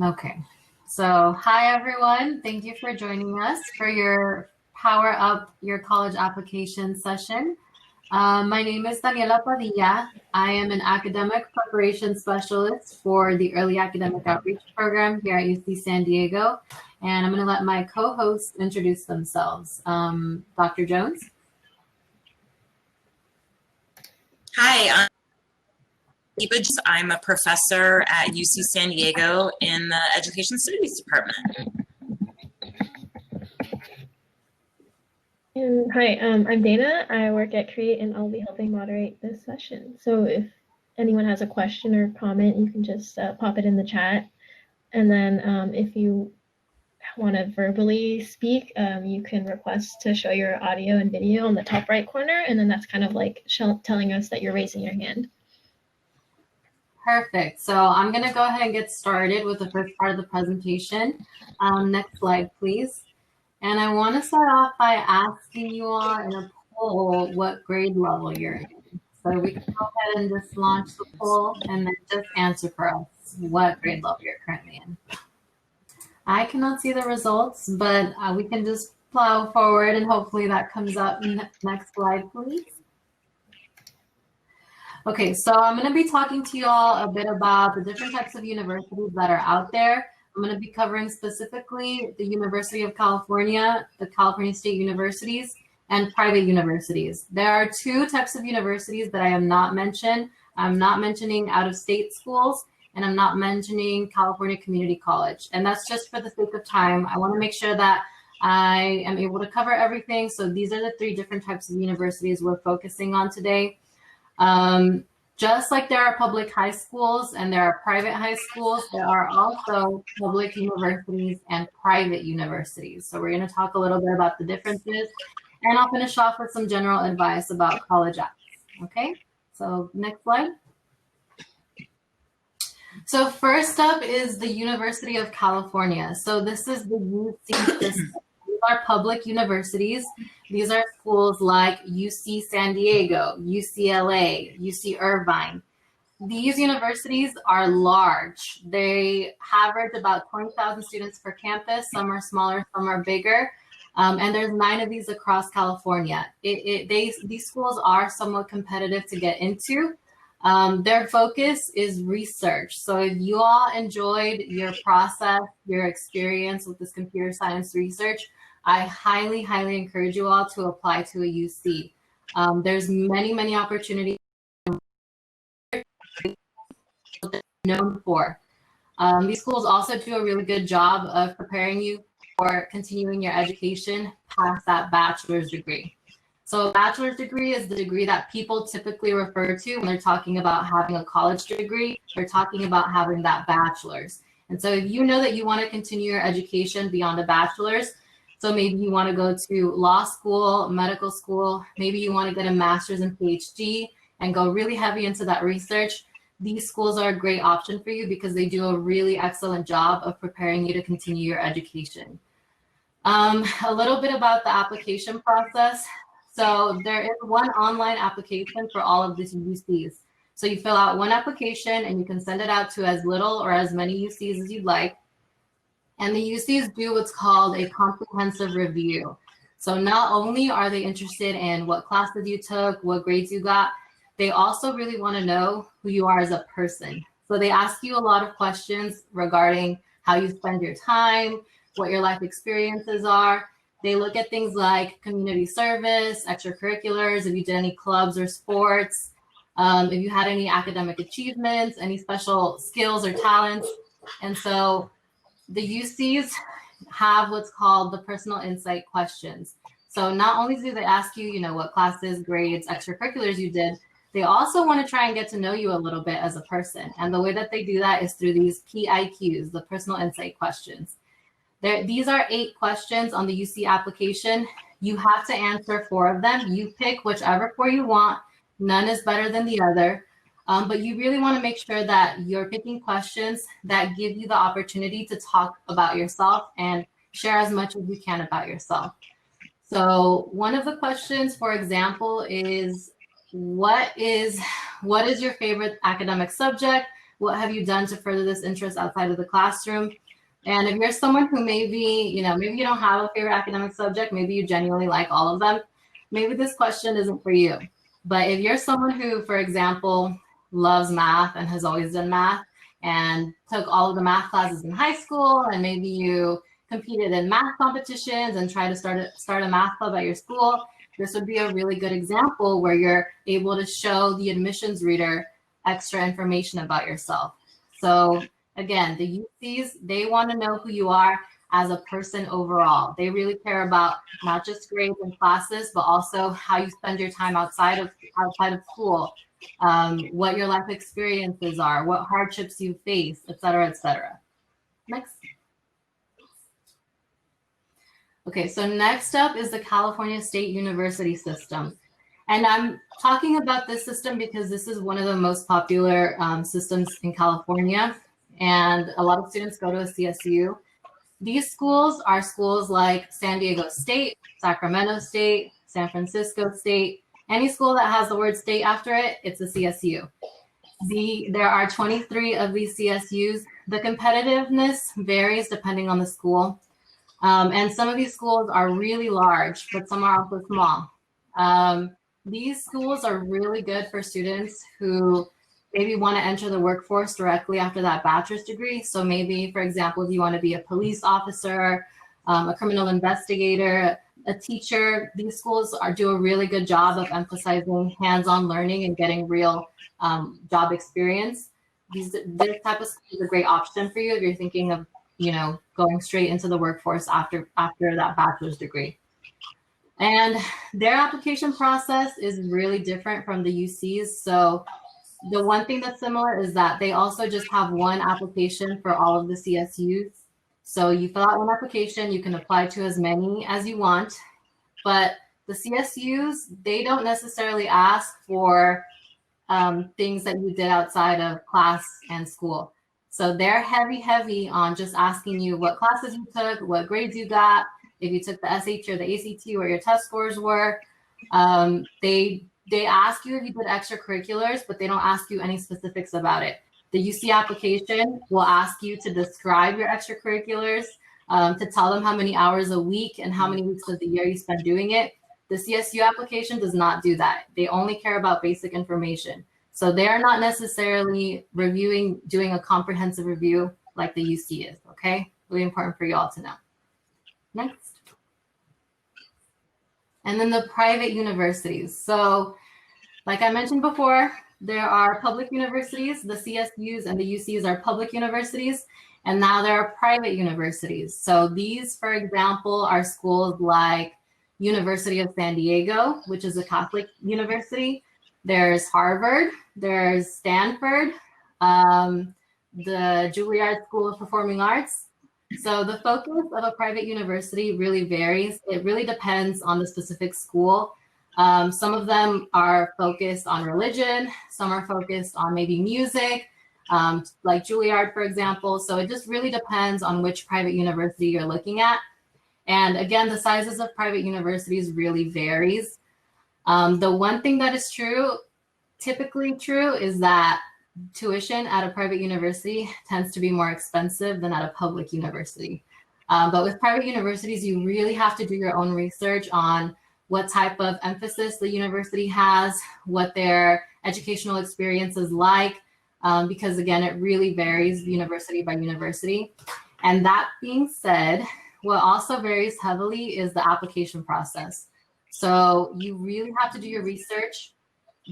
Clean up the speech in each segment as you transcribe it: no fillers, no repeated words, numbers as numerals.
Okay, so hi everyone. Thank you for joining us for your Power Up Your College Application session. My name is Daniela Padilla. I am an academic preparation specialist for the Early Academic Outreach Program here at UC San Diego. And I'm going to let my co-hosts introduce themselves. Dr. Jones. Hi, I'm a professor at UC San Diego in the Education Studies department. And hi, I'm Dana. I work at Create and I'll be helping moderate this session. So if anyone has a question or comment, you can just pop it in the chat. And then if you want to verbally speak, you can request to show your audio and video on the top right corner. And then that's kind of like telling us that you're raising your hand. Perfect. So I'm going to go ahead and get started with the first part of the presentation. Next slide, please. And I want to start off by asking you all in a poll what grade level you're in. So we can go ahead and just launch the poll and then just answer for us what grade level you're currently in. I cannot see the results, but we can just plow forward and hopefully that comes up. Next slide, please. Okay, so I'm going to be talking to you all a bit about the different types of universities that are out there. I'm going to be covering specifically the University of California, the California State Universities, and private universities. There are two types of universities that I am not mentioning. I'm not mentioning out-of-state schools, and I'm not mentioning California Community College. And that's just for the sake of time. I want to make sure that I am able to cover everything. So these are the three different types of universities we're focusing on today. Just like there are public high schools and there are private high schools, there are also public universities and private universities. So we're going to talk a little bit about the differences, and I'll finish off with some general advice about college apps. Okay, so next slide. So first up is the University of California. So this is the UC system. These are public universities. These are schools like UC San Diego, UCLA, UC Irvine. These universities are large. They average about 20,000 students per campus. Some are smaller, some are bigger. And there's 9 of these across California. These schools are somewhat competitive to get into. Their focus is research. So if you all enjoyed your process, your experience with this computer science research, I highly, highly encourage you all to apply to a UC. There's many opportunities known for. These schools also do a really good job of preparing you for continuing your education past that bachelor's degree. So a bachelor's degree is the degree that people typically refer to when they're talking about having a college degree. They're talking about having that bachelor's. And so if you know that you want to continue your education beyond a bachelor's, so maybe you want to go to law school, medical school, maybe you want to get a master's and PhD and go really heavy into that research, these schools are a great option for you because they do a really excellent job of preparing you to continue your education. A little bit about the application process. So there is one online application for all of these UCs. So you fill out one application and you can send it out to as little or as many UCs as you'd like. And the UCs do what's called a comprehensive review. So not only are they interested in what classes you took, what grades you got, they also really want to know who you are as a person. So they ask you a lot of questions regarding how you spend your time, what your life experiences are. They look at things like community service, extracurriculars, if you did any clubs or sports, if you had any academic achievements, any special skills or talents. And so the UCs have what's called the personal insight questions. So not only do they ask you, what classes, grades, extracurriculars you did, they also want to try and get to know you a little bit as a person. And the way that they do that is through these PIQs, the personal insight questions. These are 8 questions on the UC application. You have to answer 4 of them. You pick whichever 4 you want. None is better than the other. But you really want to make sure that you're picking questions that give you the opportunity to talk about yourself and share as much as you can about yourself. So one of the questions, for example, is what is your favorite academic subject? What have you done to further this interest outside of the classroom? And if you're someone who maybe, maybe you don't have a favorite academic subject, maybe you genuinely like all of them, maybe this question isn't for you. But if you're someone who, for example, loves math and has always done math and took all of the math classes in high school, and maybe you competed in math competitions and try to start a math club at your school, this would be a really good example where you're able to show the admissions reader extra information about yourself. So again, the UCs, they want to know who you are as a person overall. They really care about not just grades and classes, but also how you spend your time outside of school, what your life experiences are, what hardships you face, et cetera, et cetera. Next. Okay, so next up is the California State University system. And I'm talking about this system because this is one of the most popular systems in California. And a lot of students go to a CSU. These schools are schools like San Diego State, Sacramento State, San Francisco State. Any school that has the word state after it, it's a CSU. There are 23 of these CSUs. The competitiveness varies depending on the school. And some of these schools are really large, but some are also small. These schools are really good for students who maybe want to enter the workforce directly after that bachelor's degree. So maybe, for example, if you want to be a police officer, a criminal investigator, a teacher, these schools do a really good job of emphasizing hands-on learning and getting real job experience. This type of school is a great option for you if you're thinking of, going straight into the workforce after that bachelor's degree. And their application process is really different from the UC's. So the one thing that's similar is that they also just have one application for all of the CSUs. So you fill out one application, you can apply to as many as you want, but the CSUs, they don't necessarily ask for things that you did outside of class and school. So they're heavy on just asking you what classes you took, what grades you got, if you took the SAT or the ACT, what your test scores were. They ask you if you did extracurriculars, but they don't ask you any specifics about it. The UC application will ask you to describe your extracurriculars, to tell them how many hours a week and how many weeks of the year you spend doing it. The CSU application does not do that. They only care about basic information. So they are not necessarily doing a comprehensive review like the UC is, okay? Really important for you all to know. Next. And then the private universities. So like I mentioned before, there are public universities, the CSUs and the UCs are public universities, and now there are private universities. So these, for example, are schools like University of San Diego, which is a Catholic university. There's Harvard, there's Stanford, the Juilliard School of Performing Arts. So the focus of a private university really varies. It really depends on the specific school. Some of them are focused on religion. Some are focused on maybe music, like Juilliard, for example. So it just really depends on which private university you're looking at. And again, the sizes of private universities really varies. The one thing that is typically true, is that tuition at a private university tends to be more expensive than at a public university. But with private universities, you really have to do your own research on what type of emphasis the university has, what their educational experience is like, because again, it really varies university by university. And that being said, what also varies heavily is the application process. So you really have to do your research.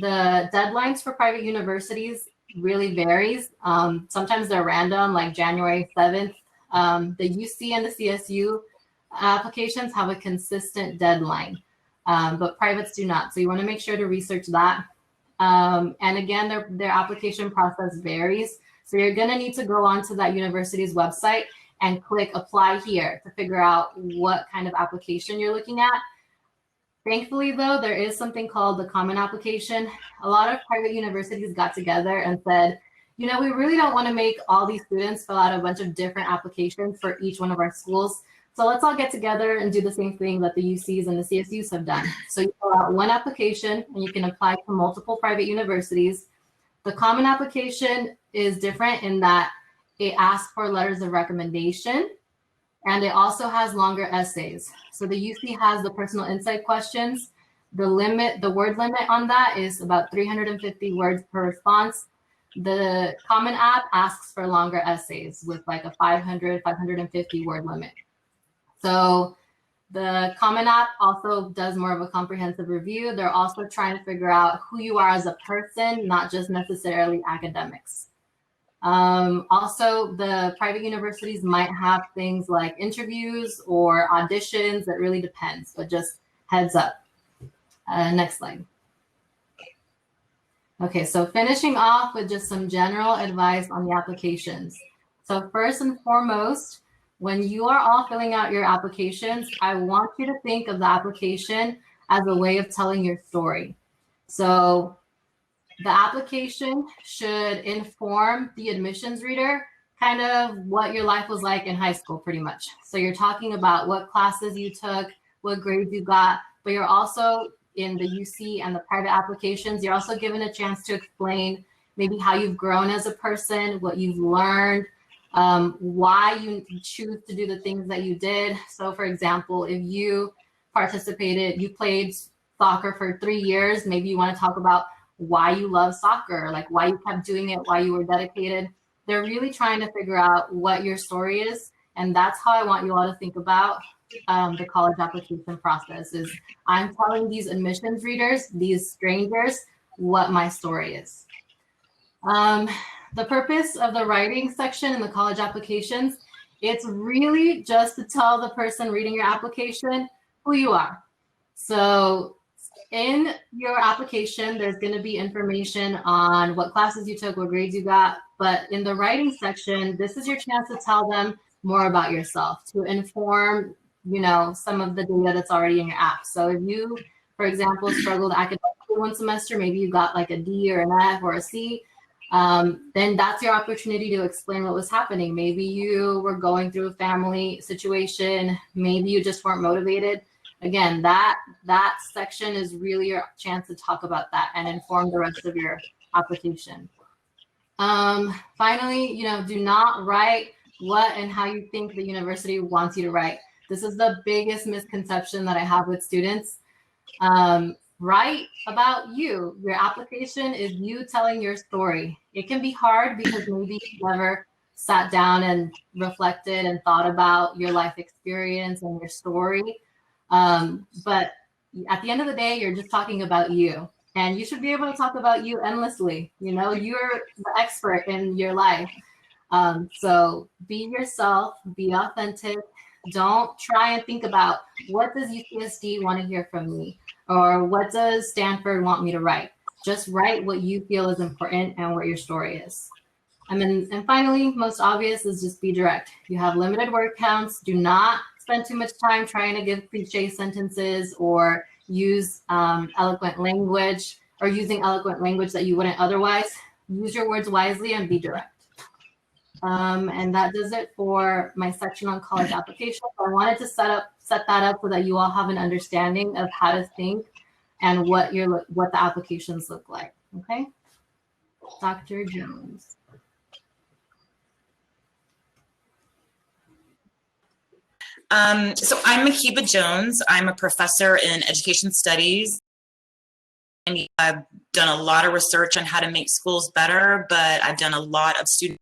The deadlines for private universities really varies. Sometimes they're random, like January 7th. The UC and the CSU applications have a consistent deadline, but privates do not. So you want to make sure to research that. And again, their application process varies. So you're going to need to go onto that university's website and click apply here to figure out what kind of application you're looking at. Thankfully, though, there is something called the common application. A lot of private universities got together and said, we really don't want to make all these students fill out a bunch of different applications for each one of our schools. So let's all get together and do the same thing that the UCs and the CSUs have done. So you fill out one application and you can apply to multiple private universities. The common application is different in that it asks for letters of recommendation, and it also has longer essays. So the UC has the personal insight questions. The word limit on that is about 350 words per response. The Common App asks for longer essays with like a 500, 550 word limit. So the Common App also does more of a comprehensive review. They're also trying to figure out who you are as a person, not just necessarily academics. Also, the private universities might have things like interviews or auditions. It really depends, but just heads up. Next slide. Okay, so finishing off with just some general advice on the applications. So first and foremost, when you are all filling out your applications, I want you to think of the application as a way of telling your story. So the application should inform the admissions reader kind of what your life was like in high school, pretty much. So you're talking about what classes you took, what grades you got, but you're also in the UC and the private applications, you're also given a chance to explain maybe how you've grown as a person, what you've learned, why you choose to do the things that you did. So for example, if you played soccer for 3 years, maybe you want to talk about why you love soccer, like why you kept doing it, why you were dedicated. They're really trying to figure out what your story is. And that's how I want you all to think about the college application process is I'm telling these admissions readers, these strangers, what my story is. The purpose of the writing section in the college applications, it's really just to tell the person reading your application who you are. So in your application, there's going to be information on what classes you took, what grades you got. But in the writing section, this is your chance to tell them more about yourself, to inform, you know, some of the data that's already in your app. So if you, for example, struggled academically one semester, maybe you got like a D or an F or a C, then that's your opportunity to explain what was happening. Maybe you were going through a family situation, maybe you just weren't motivated. Again, that section is really your chance to talk about that and inform the rest of your application. Finally, you know, do not write what and how you think the university wants you to write. This is the biggest misconception that I have with students. Write about you. Your application is you telling your story. It can be hard because maybe you never sat down and reflected and thought about your life experience and your story. But at the end of the day, you're just talking about you. And you should be able to talk about you endlessly. You know, you're the expert in your life. So be yourself, be authentic. Don't try and think about what does UCSD want to hear from me or what does Stanford want me to write. Just write what you feel is important and what your story is. And finally, most obvious is just be direct. You have limited word counts. Do not spend too much time trying to give cliche sentences or use eloquent language or using eloquent language that you wouldn't otherwise. Use your words wisely and be direct. And that does it for my section on college application. I wanted to set that up so that you all have an understanding of how to think and what the applications look like. Okay, Dr. Jones. So I'm Makeba Jones. I'm a professor in education studies. And I've done a lot of research on how to make schools better, but I've done a lot of student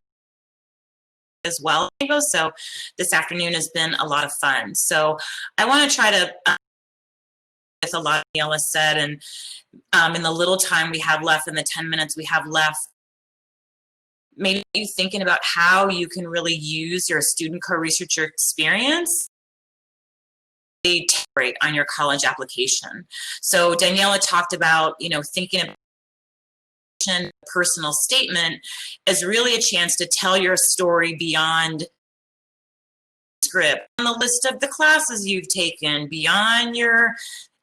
as well. So this afternoon has been a lot of fun. So I want to try to, with a lot of Daniela said, and in the little time we have left, in the 10 minutes we have left, maybe you thinking about how you can really use your student co-researcher experience on your college application. So Daniela talked about, you know, thinking about personal statement is really a chance to tell your story beyond script, on the list of the classes you've taken, beyond your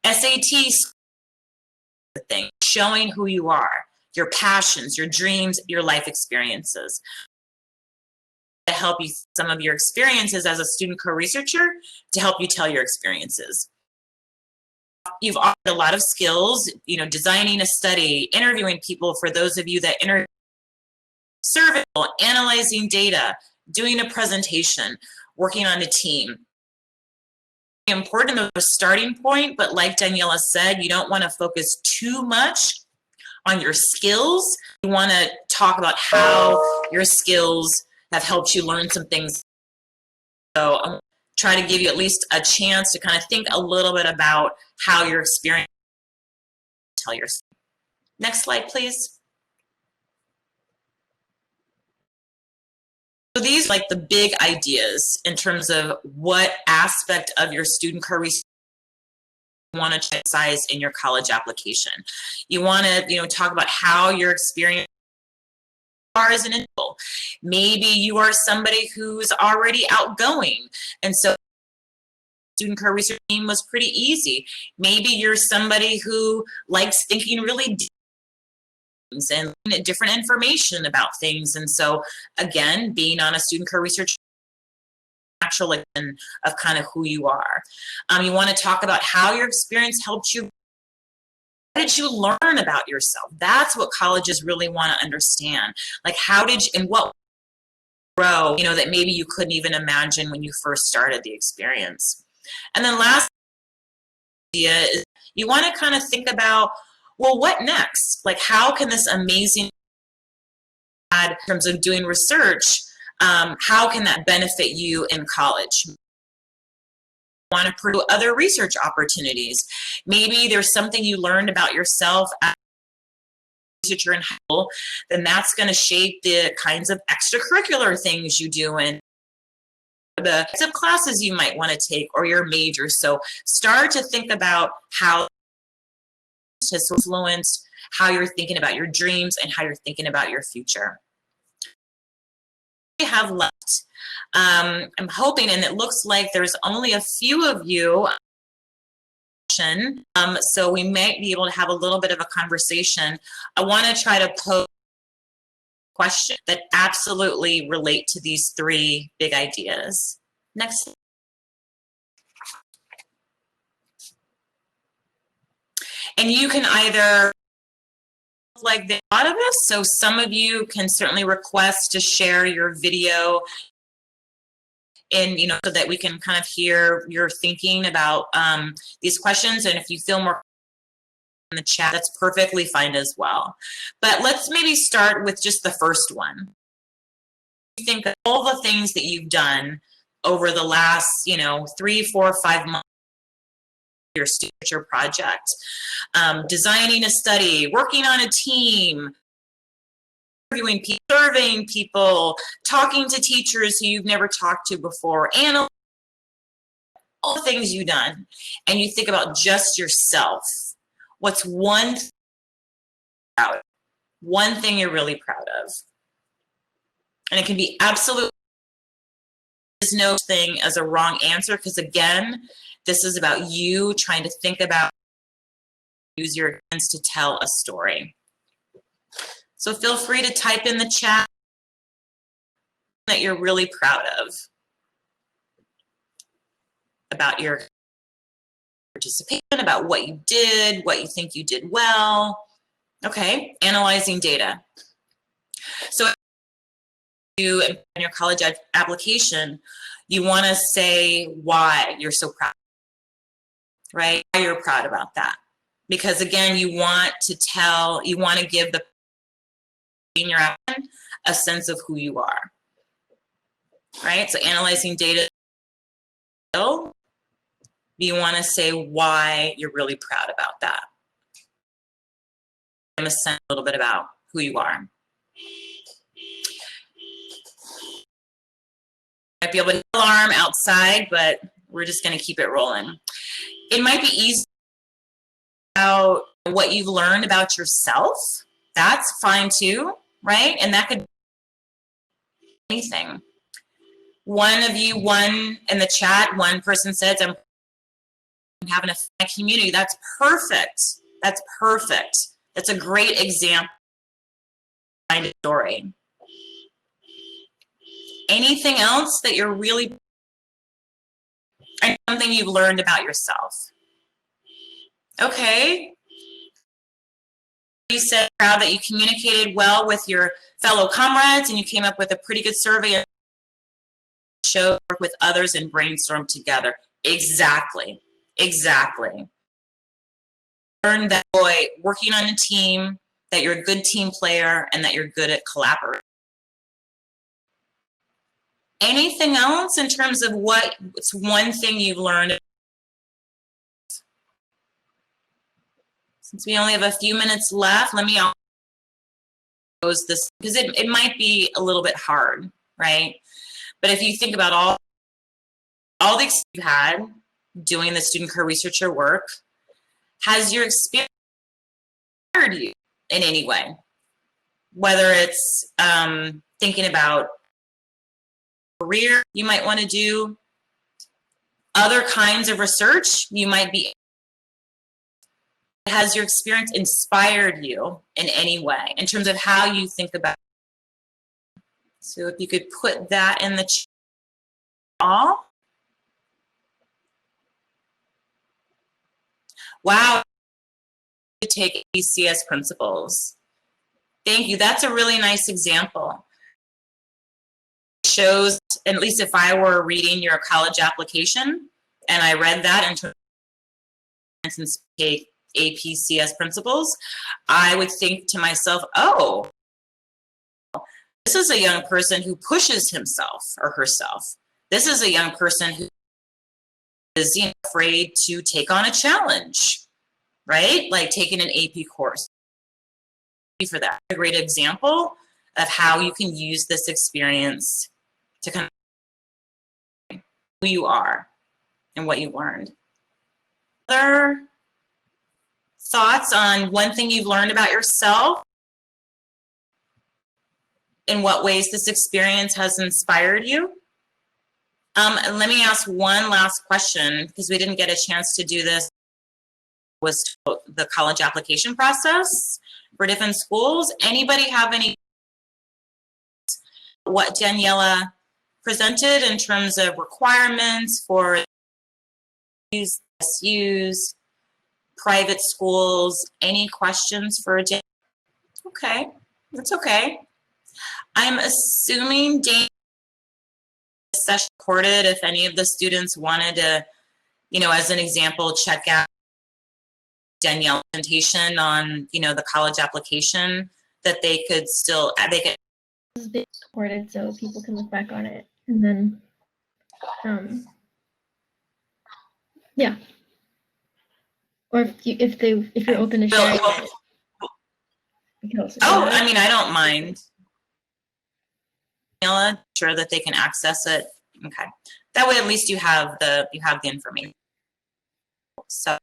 SAT thing, showing who you are, your passions, your dreams, your life experiences. To help you some of your experiences as a student co-researcher to help you tell your experiences. you've offered a lot of skills, you know, designing a study, interviewing people for those of you that interview, survey, analyzing data, doing a presentation, working on a team. Important of a starting point, but like Daniela said, you don't want to focus too much on your skills. You want to talk about how your skills have helped you learn some things. So I'm try to give you at least a chance to kind of think a little bit about how your experience tell your story. Next slide, please. So these are like the big ideas in terms of what aspect of your student career research you want to emphasize in your college application. You want to, you know, talk about how your experience are as an individual. Maybe you are somebody who's already outgoing, and so student career research team was pretty easy. Maybe you're somebody who likes thinking really deep and different information about things, and so again, being on a student career research actual of kind of who you are. You want to talk about how your experience helped you. What did you learn about yourself? That's what colleges really want to understand. Like, how did you, and what grow, you know, that maybe you couldn't even imagine when you first started the experience. And then last idea is you want to kind of think about, well, what next? Like, how can this amazing, in terms of doing research, how can that benefit you in college? Want to pursue other research opportunities. Maybe there's something you learned about yourself as a researcher in high school, then that's going to shape the kinds of extracurricular things you do and the types of classes you might want to take or your major. So start to think about how to influence how you're thinking about your dreams and how you're thinking about your future. We have left. I'm hoping, and it looks like there's only a few of you, so we might be able to have a little bit of a conversation. I want to try to pose questions that absolutely relate to these three big ideas. Next. And you can either like the lot of us, so some of you can certainly request to share your video and, you know, so that we can kind of hear your thinking about these questions. And if you feel more in the chat, that's perfectly fine as well. But let's maybe start with just the first one. Think of all the things that you've done over the last, you know, 3, 4, 5 months. Your student project, designing a study, working on a team, interviewing people, surveying people, talking to teachers who you've never talked to before, and all the things you've done. And you think about just yourself. What's one thing you're really proud of? And it can be absolutely, there's no thing as a wrong answer, because again, this is about you trying to think about, use your hands to tell a story. So feel free to type in the chat that you're really proud of about your participation, about what you did, what you think you did well. Okay, analyzing data. So you in your college application, you want to say why you're so proud. Right? Why you're proud about that. Because again, you want to tell, you want to give the in your applicant a sense of who you are. Right? So analyzing data, you want to say why you're really proud about that. I'm going to say a little bit about who you are. Might be able to alarm outside, but we're just going to keep it rolling. It might be easy about what you've learned about yourself. That's fine too, right? And that could be anything. One of you, one in the chat, one person says, I'm having a community. That's perfect. That's perfect. That's a great example of a story. Anything else that you're really, something you've learned about yourself? Okay. You said proud that you communicated well with your fellow comrades and you came up with a pretty good survey and showed work with others and brainstorm together. Exactly. Exactly. Learn that boy working on a team, that you're a good team player, and that you're good at collaborating. Anything else in terms of what's one thing you've learned? Since we only have a few minutes left, let me pose this, because it might be a little bit hard, right? But if you think about all the experience you've had doing the student career researcher work, has your experience inspired you in any way? Whether it's thinking about career you might want to do, other kinds of research you might be. Has your experience inspired you in any way in terms of how you think about it? So if you could put that in the chat. All. Wow. To take ECS principles. Thank you. That's a really nice example. It shows, at least if I were reading your college application and I read that in terms of take APCS principles, I would think to myself, oh, this is a young person who pushes himself or herself. This is a young person who is afraid to take on a challenge, right? Like taking an AP course. For that, a great example of how you can use this experience to kind of who you are and what you learned. Other thoughts on one thing you've learned about yourself? In what ways this experience has inspired you? Let me ask one last question, because we didn't get a chance to do this, was the college application process for different schools. Anybody have any, what Daniela presented in terms of requirements for SUs, private schools? Any questions for Daniela? Okay, that's okay. I'm assuming Daniela session recorded. If any of the students wanted to, as an example, check out Danielle's presentation on, the college application, that they could It's being recorded so people can look back on it, and then yeah. Or if you're open to sharing it, you can also do that. I mean, I don't mind. Sure that they can access it. Okay, that way at least you have the information. So,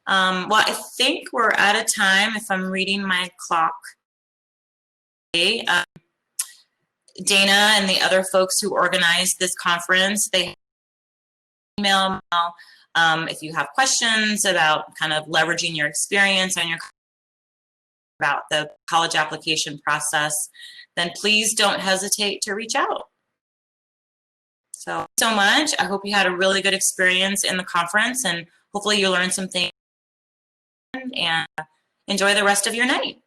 well, I think we're out of time if I'm reading my clock. Dana and the other folks who organized this conference, they email if you have questions about kind of leveraging your experience on your about the college application process, then please don't hesitate to reach out. So much. I hope you had a really good experience in the conference, and hopefully you learned something, and enjoy the rest of your night.